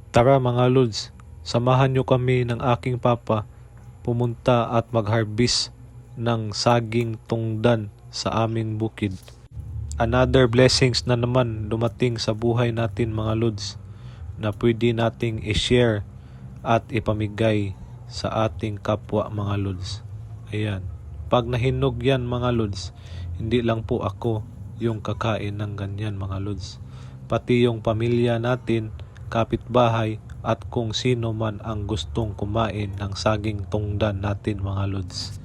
Tara mga lods, samahan nyo kami ng aking papa pumunta at mag-harvest ng saging tungdan sa aming bukid. Another blessings na naman dumating sa buhay natin mga lods na pwede nating i-share at ipamigay sa ating kapwa mga lods. Ayan. Pag nahinog yan mga lods, hindi lang po ako yung kakain ng ganyan mga lods. Pati yung pamilya natin, kapitbahay at kung sino man ang gustong kumain ng saging tungdan natin mga lods.